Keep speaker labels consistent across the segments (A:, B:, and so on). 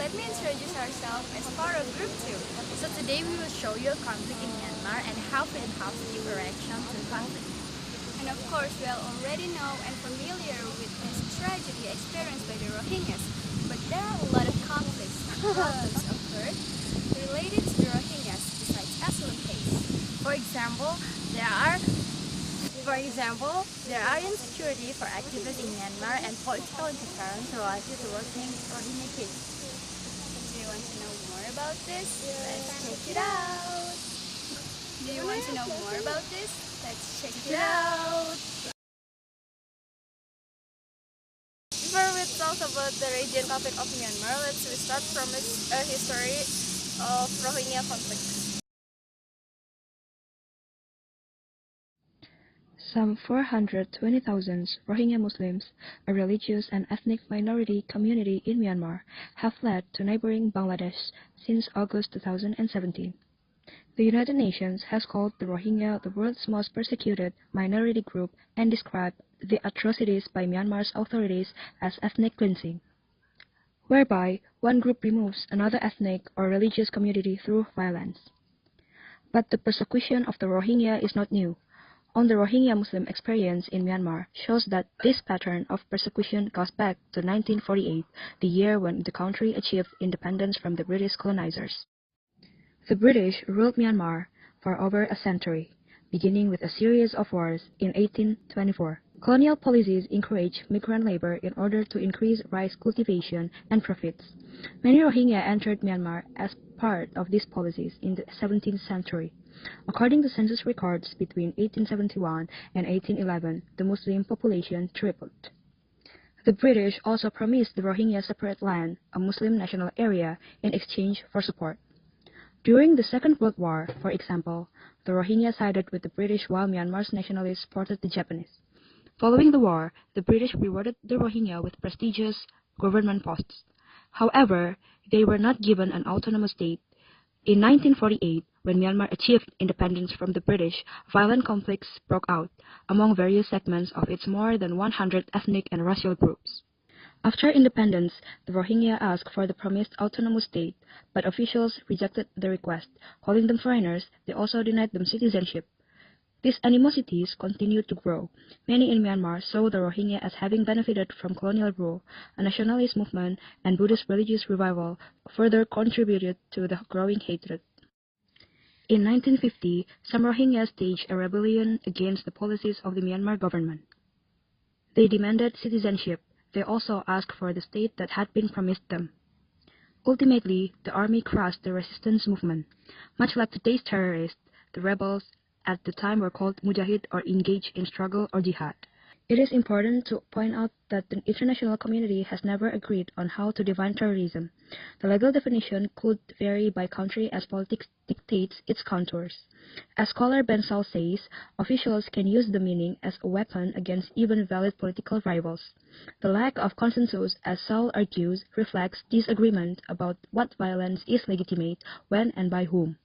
A: let me introduce ourselves as part of Group 2.
B: So today we will show you a conflict in Myanmar and how freedom helps give reaction to the conflict.
A: And of course, we all already know and familiar with this tragedy experienced by the Rohingyas. But there are a lot of conflicts and problems occurred related to the Rohingyas besides asylum case.
B: For example, there are insecurity for activists in Myanmar and political interference related to Rohingya case.
A: Do you want to know more about this? Let's check it out! Do you want to know more about this? Let's check it out!
B: Before we talk about the region conflict of Myanmar, let's start from a history of Rohingya conflict.
C: Some 420,000 Rohingya Muslims, a religious and ethnic minority community in Myanmar, have fled to neighboring Bangladesh since August 2017. The United Nations has called the Rohingya the world's most persecuted minority group and described the atrocities by Myanmar's authorities as ethnic cleansing, whereby one group removes another ethnic or religious community through violence. But the persecution of the Rohingya is not new. On the Rohingya Muslim experience in Myanmar shows that this pattern of persecution goes back to 1948, the year when the country achieved independence from the British colonizers. The British ruled Myanmar for over a century, beginning with a series of wars in 1824. Colonial policies encouraged migrant labor in order to increase rice cultivation and profits. Many Rohingya entered Myanmar as part of these policies in the 17th century. According to census records between 1871 and 1811, the Muslim population tripled. The British also promised the Rohingya separate land, a Muslim national area, in exchange for support. During the Second World War, for example, the Rohingya sided with the British while Myanmar's nationalists supported the Japanese. Following the war, the British rewarded the Rohingya with prestigious government posts. However, they were not given an autonomous state. In 1948, when Myanmar achieved independence from the British, violent conflicts broke out among various segments of its more than 100 ethnic and racial groups. After independence, the Rohingya asked for the promised autonomous state, but officials rejected the request. Calling them foreigners, they also denied them citizenship. These animosities continued to grow. Many in Myanmar saw the Rohingya as having benefited from colonial rule. A nationalist movement and Buddhist religious revival further contributed to the growing hatred. In 1950, some Rohingya staged a rebellion against the policies of the Myanmar government. They demanded citizenship. They also asked for the state that had been promised them. Ultimately, the army crushed the resistance movement. Much like today's terrorists, the rebels at the time were called mujahid or engaged in struggle or jihad. It is important to point out that the international community has never agreed on how to define terrorism. The legal definition could vary by country as politics dictates its contours. As scholar Ben Saul says, officials can use the meaning as a weapon against even valid political rivals. The lack of consensus, as Saul argues, reflects disagreement about what violence is legitimate, when and by whom.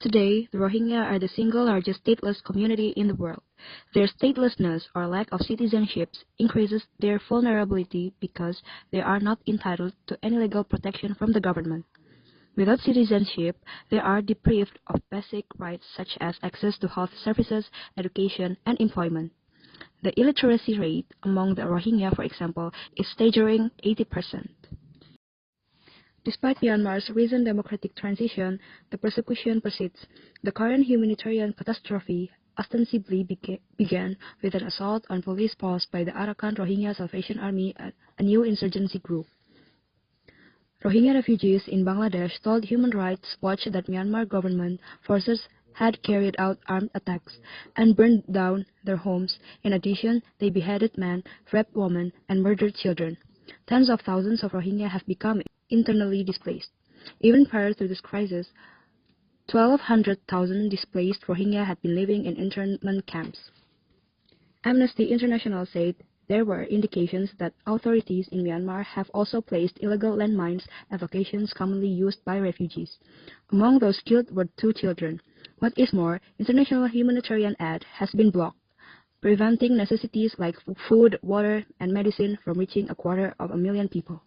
C: Today, the Rohingya are the single largest stateless community in the world. Their statelessness or lack of citizenship increases their vulnerability because they are not entitled to any legal protection from the government. Without citizenship, they are deprived of basic rights such as access to health services, education, and employment. The illiteracy rate among the Rohingya, for example, is staggering 80%. Despite Myanmar's recent democratic transition, the persecution persists. The current humanitarian catastrophe ostensibly began with an assault on police posts by the Arakan Rohingya Salvation Army, a new insurgency group. Rohingya refugees in Bangladesh told Human Rights Watch that Myanmar government forces had carried out armed attacks and burned down their homes. In addition, they beheaded men, raped women, and murdered children. Tens of thousands of Rohingya have become internally displaced. Even prior to this crisis, 1,200,000 displaced Rohingya had been living in internment camps. Amnesty International said there were indications that authorities in Myanmar have also placed illegal landmines at locations commonly used by refugees. Among those killed were 2 children. What is more, international humanitarian aid has been blocked, preventing necessities like food, water, and medicine from reaching 250,000 people.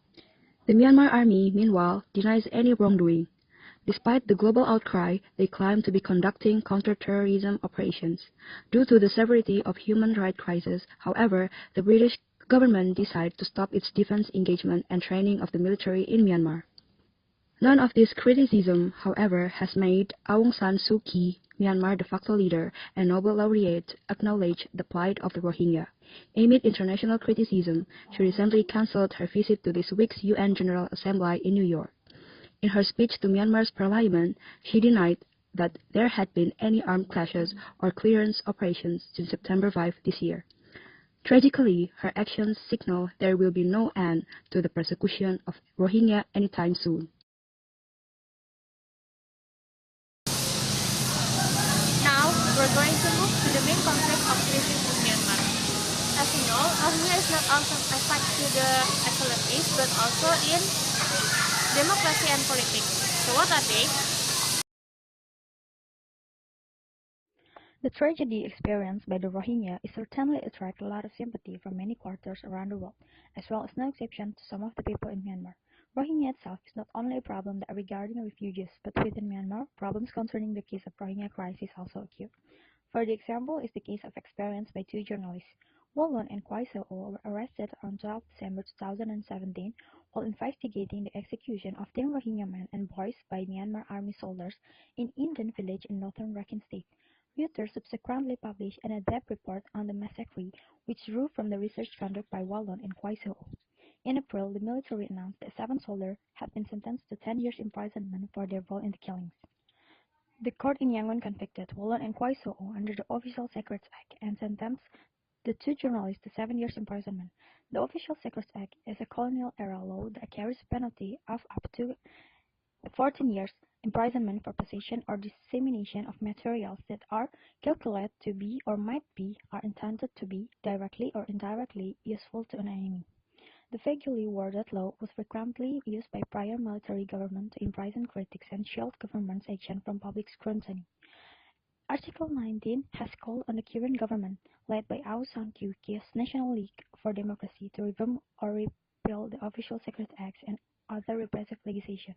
C: The Myanmar army, meanwhile, denies any wrongdoing. Despite the global outcry, they claim to be conducting counter-terrorism operations. Due to the severity of human rights crisis, however, the British government decided to stop its defense engagement and training of the military in Myanmar. None of this criticism, however, has made Aung San Suu Kyi, Myanmar de facto leader and Nobel laureate, acknowledge the plight of the Rohingya. Amid international criticism, she recently cancelled her visit to this week's UN General Assembly in New York. In her speech to Myanmar's parliament, she denied that there had been any armed clashes or clearance operations since September 5 this year. Tragically, her actions signal there will be no end to the persecution of Rohingya anytime soon.
B: Now, we're going to move to the main conflict of crisis in Myanmar. As you know, Rohingya is not also affected to the extremists, but also in democracy and politics. So what are they?
C: The tragedy experienced by the Rohingya is certainly attract a lot of sympathy from many quarters around the world, as well as no exception to some of the people in Myanmar. Rohingya itself is not only a problem that regarding refugees, but within Myanmar, problems concerning the case of Rohingya crisis also occur. For the example is the case of experience by two journalists. Wolon and Kwai So were arrested on 12 December 2017 while investigating the execution of 10 Rohingya men and boys by Myanmar army soldiers in Indian village in northern Rakhine State. Reuters subsequently published an in-depth report on the massacre, which drew from the research conducted by Wolon and Kwai So. In April, the military announced that 7 soldiers had been sentenced to 10 years imprisonment for their role in the killings. The court in Yangon convicted Wolon and Kwai So under the Official Secrets Act and sentenced the two journalists to 7 years imprisonment. The Official Secrets Act is a colonial-era law that carries a penalty of up to 14 years imprisonment for possession or dissemination of materials that are calculated to be or might be or intended to be directly or indirectly useful to an enemy. The vaguely worded law was frequently used by prior military governments to imprison critics and shield government's action from public scrutiny. Article 19 has called on the current government, led by Aung San Suu Kyi's National League for Democracy, to revamp or repeal the Official Secret Acts and other repressive legislation.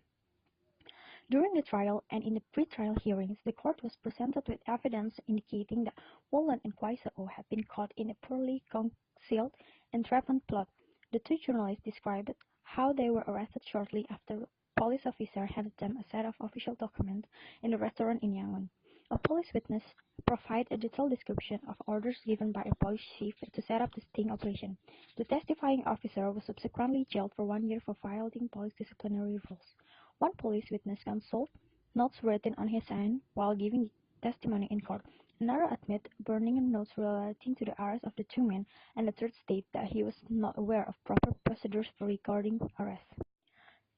C: During the trial and in the pre-trial hearings, the court was presented with evidence indicating that Wolon and Kwai So had been caught in a poorly concealed entrapment plot. The two journalists described how they were arrested shortly after a police officer handed them a set of official documents in a restaurant in Yangon. A police witness provided a detailed description of orders given by a police chief to set up the sting operation. The testifying officer was subsequently jailed for 1 year for violating police disciplinary rules. One police witness consulted notes written on his hand while giving testimony in court. Another admitted burning notes relating to the arrest of the two men, and the third stated that he was not aware of proper procedures for recording arrests.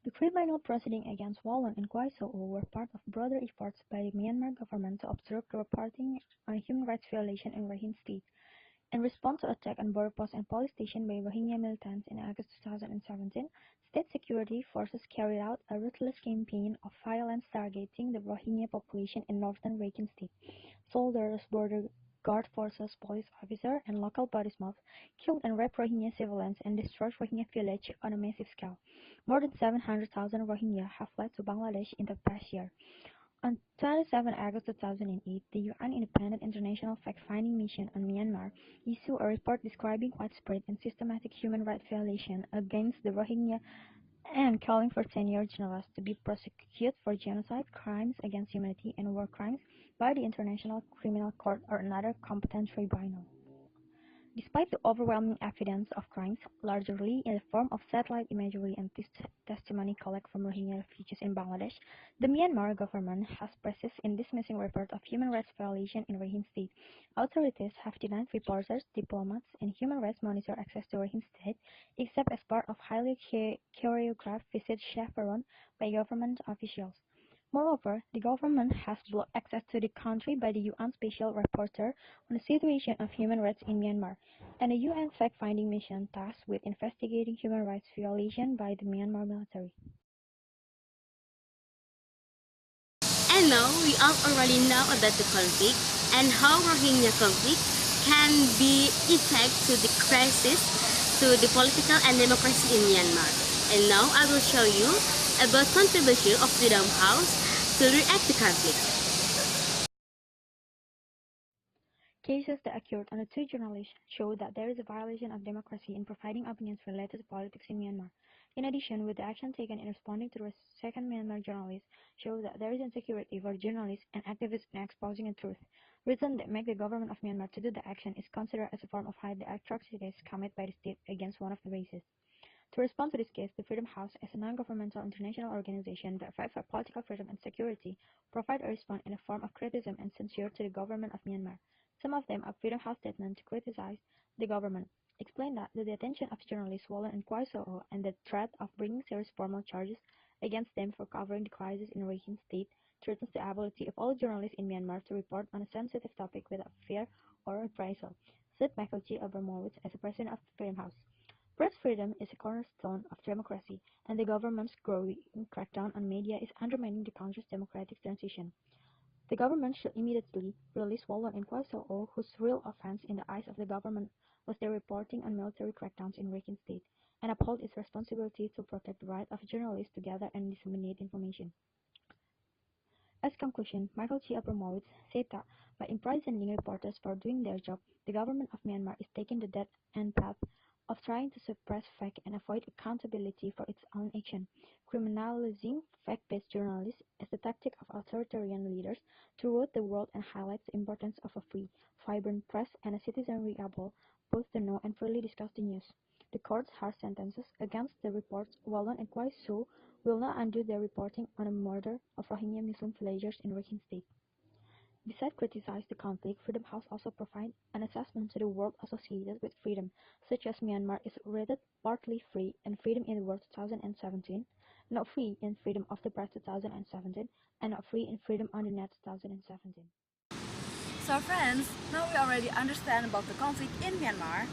C: The criminal proceedings against Wolon and Kwai So were part of broader efforts by the Myanmar government to observe the reporting on human rights violations in Rakhine State. In response to attack on border posts and police stations by Rohingya militants in August 2017, state security forces carried out a ruthless campaign of violence targeting the Rohingya population in northern Rakhine State. Soldiers, border guard forces, police officers, and local body mobs killed and raped Rohingya civilians and destroyed Rohingya villages on a massive scale. More than 700,000 Rohingya have fled to Bangladesh in the past year. On 27 August 2008, the UN Independent International Fact-Finding Mission on Myanmar issued a report describing widespread and systematic human rights violations against the Rohingya and calling for 10-year generals to be prosecuted for genocide, crimes against humanity, and war crimes by the International Criminal Court or another competent tribunal. Despite the overwhelming evidence of crimes, largely in the form of satellite imagery and testimony collected from Rohingya refugees in Bangladesh, the Myanmar government has persisted in dismissing reports of human rights violations in Rakhine State. Authorities have denied reporters, diplomats, and human rights monitors access to Rakhine State, except as part of highly choreographed visits chaperoned by government officials. Moreover, the government has blocked access to the country by the UN Special Rapporteur on the situation of human rights in Myanmar, and a UN fact-finding mission tasked with investigating human rights violations by the Myanmar military.
A: And now we all already know about the conflict and how Rohingya conflict can be effect to the crisis to the political and democracy in Myanmar.
D: And now I will show you about contribution of Freedom House to react to conflict.
C: Cases that occurred on the two journalists show that there is a violation of democracy in providing opinions related to politics in Myanmar. In addition, with the action taken in responding to the second Myanmar journalist shows that there is insecurity for journalists and activists in exposing the truth. Reason that make the government of Myanmar to do the action is considered as a form of hide the atrocities committed by the state against one of the races. To respond to this case, the Freedom House, as a non-governmental international organization that fights for political freedom and security, provide a response in the form of criticism and censure to the government of Myanmar. Some of them are Freedom House statements to criticize the government, explain that the detention of journalists Wallen and Kwai Soho and the threat of bringing serious formal charges against them for covering the crisis in Rakhine State threatens the ability of all journalists in Myanmar to report on a sensitive topic without fear or reprisal, said Michael G. Abramowitz as the president of the Freedom House. Press freedom is a cornerstone of democracy, and the government's growing crackdown on media is undermining the country's democratic transition. The government should immediately release Wallen and Kwai Soho, whose real offense in the eyes of the government was their reporting on military crackdowns in Rakhine State, and uphold its responsibility to protect the right of journalists to gather and disseminate information. As conclusion, Michael G. Abramowitz said that by imprisoning reporters for doing their job, the government of Myanmar is taking the dead end path of trying to suppress fact and avoid accountability for its own action, criminalizing fact-based journalists as the tactic of authoritarian leaders throughout the world and highlights the importance of a free, vibrant press and a citizenry able both to know and freely discuss the news. The court's harsh sentences against the reports Wallen and Kwai Soho will not undo their reporting on the murder of Rohingya Muslim villagers in Rakhine State. Besides criticizing the conflict, Freedom House also provides an assessment to the world associated with freedom, such as Myanmar is rated partly free in Freedom in the World 2017, not free in Freedom of the Press 2017, and not free in Freedom on the Net 2017.
A: So friends, now we already understand about the conflict in Myanmar.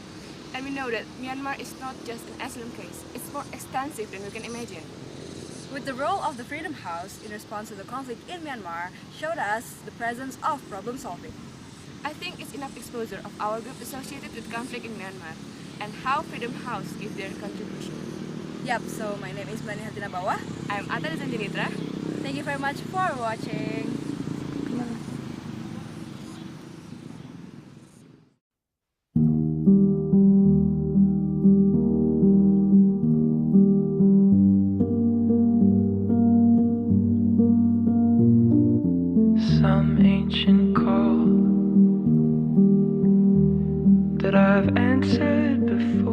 B: And we know that Myanmar is not just an asylum case, it's more extensive than we can imagine.
A: With the role of the Freedom House in response to the conflict in Myanmar showed us the presence of problem solving.
B: I think it's enough exposure of our group associated with conflict in Myanmar and how Freedom House give their contribution.
A: Yep, so my name is Mani Hatina Bawah.
B: I'm Ata Zanjanitra.
A: Thank you very much for watching.
E: Some ancient call that I've answered before.